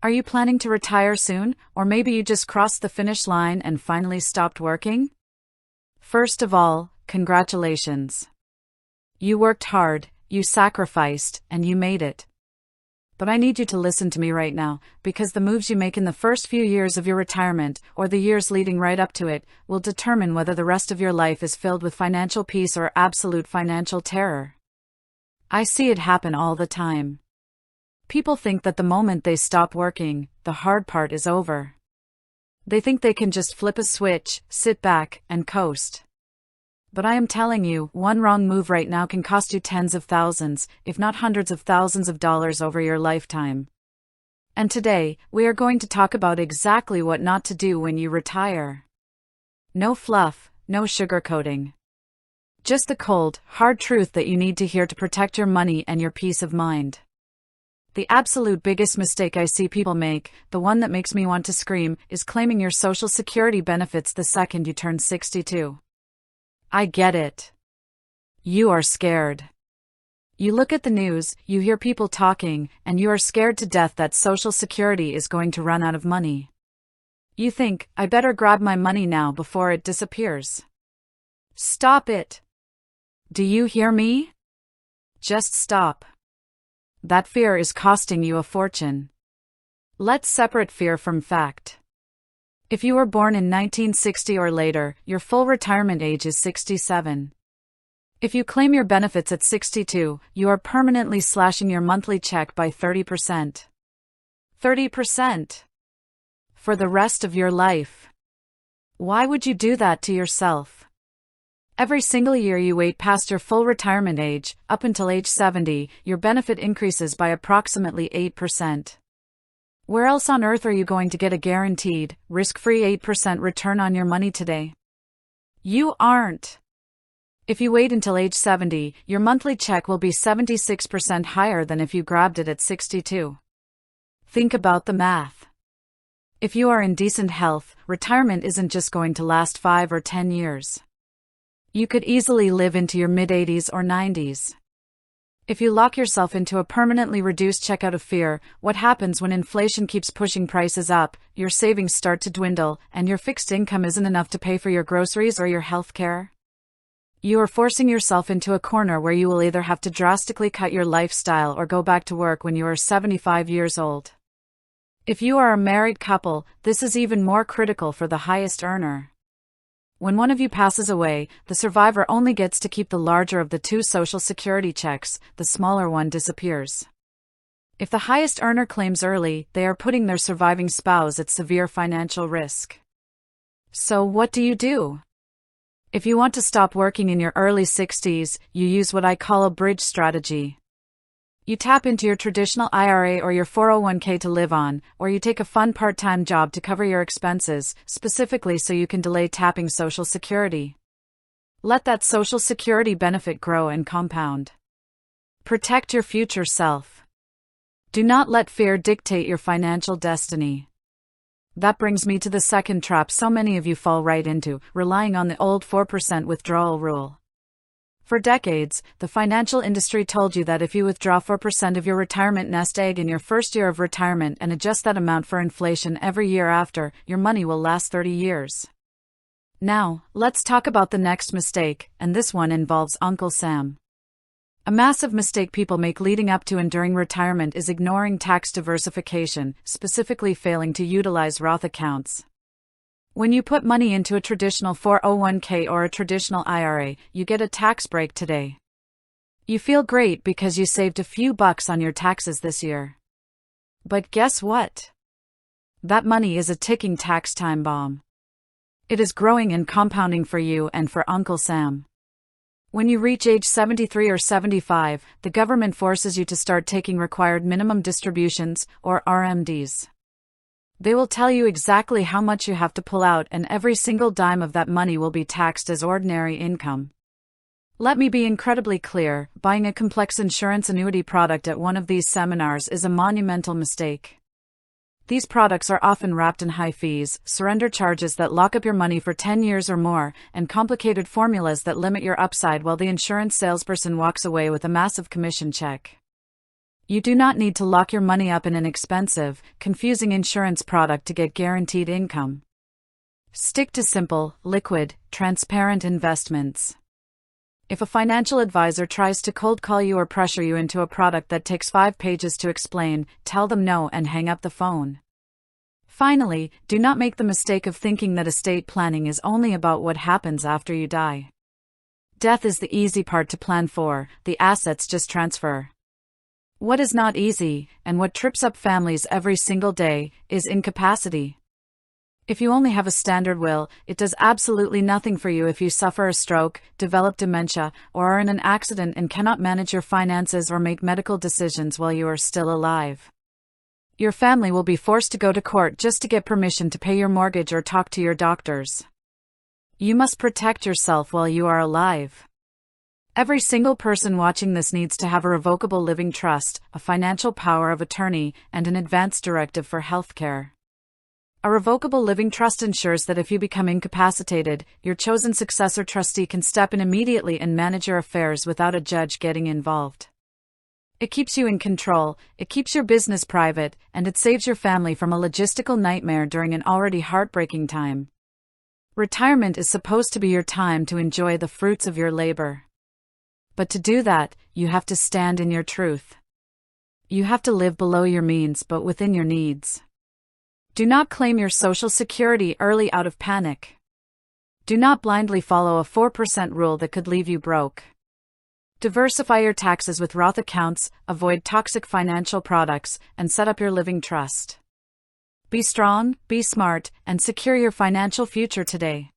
Are you planning to retire soon, or maybe you just crossed the finish line and finally stopped working? First of all, congratulations. You worked hard, you sacrificed, and you made it. But I need you to listen to me right now, because the moves you make in the first few years of your retirement, or the years leading right up to it, will determine whether the rest of your life is filled with financial peace or absolute financial terror. I see it happen all the time. People think that the moment they stop working, the hard part is over. They think they can just flip a switch, sit back, and coast. But I am telling you, one wrong move right now can cost you tens of thousands, if not hundreds of thousands of dollars over your lifetime. And today, we are going to talk about exactly what not to do when you retire. No fluff, no sugarcoating. Just the cold, hard truth that you need to hear to protect your money and your peace of mind. The absolute biggest mistake I see people make, the one that makes me want to scream, is claiming your Social Security benefits the second you turn 62. I get it. You are scared. You look at the news, you hear people talking, and you are scared to death that Social Security is going to run out of money. You think, I better grab my money now before it disappears. Stop it. Do you hear me? Just stop. That fear is costing you a fortune. Let's separate fear from fact. If you were born in 1960 or later, your full retirement age is 67. If you claim your benefits at 62, you are permanently slashing your monthly check by 30%. 30%. For the rest of your life. Why would you do that to yourself? Every single year you wait past your full retirement age, up until age 70, your benefit increases by approximately 8%. Where else on earth are you going to get a guaranteed, risk-free 8% return on your money today? You aren't. If you wait until age 70, your monthly check will be 76% higher than if you grabbed it at 62. Think about the math. If you are in decent health, retirement isn't just going to last 5 or 10 years. You could easily live into your mid-80s or 90s. If you lock yourself into a permanently reduced check out of fear, what happens when inflation keeps pushing prices up, your savings start to dwindle, and your fixed income isn't enough to pay for your groceries or your health care? You are forcing yourself into a corner where you will either have to drastically cut your lifestyle or go back to work when you are 75 years old. If you are a married couple, this is even more critical for the highest earner. When one of you passes away, the survivor only gets to keep the larger of the two Social Security checks, the smaller one disappears. If the highest earner claims early, they are putting their surviving spouse at severe financial risk. So what do you do? If you want to stop working in your early 60s, you use what I call a bridge strategy. You tap into your traditional IRA or your 401k to live on, or you take a fun part-time job to cover your expenses, specifically so you can delay tapping Social Security. Let that Social Security benefit grow and compound. Protect your future self. Do not let fear dictate your financial destiny. That brings me to the second trap so many of you fall right into, relying on the old 4% withdrawal rule. For decades, the financial industry told you that if you withdraw 4% of your retirement nest egg in your first year of retirement and adjust that amount for inflation every year after, your money will last 30 years. Now, let's talk about the next mistake, and this one involves Uncle Sam. A massive mistake people make leading up to and during retirement is ignoring tax diversification, specifically failing to utilize Roth accounts. When you put money into a traditional 401k or a traditional IRA, you get a tax break today. You feel great because you saved a few bucks on your taxes this year. But guess what? That money is a ticking tax time bomb. It is growing and compounding for you and for Uncle Sam. When you reach age 73 or 75, the government forces you to start taking required minimum distributions, or RMDs. They will tell you exactly how much you have to pull out, and every single dime of that money will be taxed as ordinary income. Let me be incredibly clear, buying a complex insurance annuity product at one of these seminars is a monumental mistake. These products are often wrapped in high fees, surrender charges that lock up your money for 10 years or more, and complicated formulas that limit your upside while the insurance salesperson walks away with a massive commission check. You do not need to lock your money up in an expensive, confusing insurance product to get guaranteed income. Stick to simple, liquid, transparent investments. If a financial advisor tries to cold call you or pressure you into a product that takes 5 pages to explain, tell them no and hang up the phone. Finally, do not make the mistake of thinking that estate planning is only about what happens after you die. Death is the easy part to plan for, the assets just transfer. What is not easy, and what trips up families every single day, is incapacity. If you only have a standard will, it does absolutely nothing for you if you suffer a stroke, develop dementia, or are in an accident and cannot manage your finances or make medical decisions while you are still alive. Your family will be forced to go to court just to get permission to pay your mortgage or talk to your doctors. You must protect yourself while you are alive. Every single person watching this needs to have a revocable living trust, a financial power of attorney, and an advance directive for healthcare. A revocable living trust ensures that if you become incapacitated, your chosen successor trustee can step in immediately and manage your affairs without a judge getting involved. It keeps you in control, it keeps your business private, and it saves your family from a logistical nightmare during an already heartbreaking time. Retirement is supposed to be your time to enjoy the fruits of your labor. But to do that, you have to stand in your truth. You have to live below your means but within your needs. Do not claim your Social Security early out of panic. Do not blindly follow a 4% rule that could leave you broke. Diversify your taxes with Roth accounts, avoid toxic financial products, and set up your living trust. Be strong, be smart, and secure your financial future today.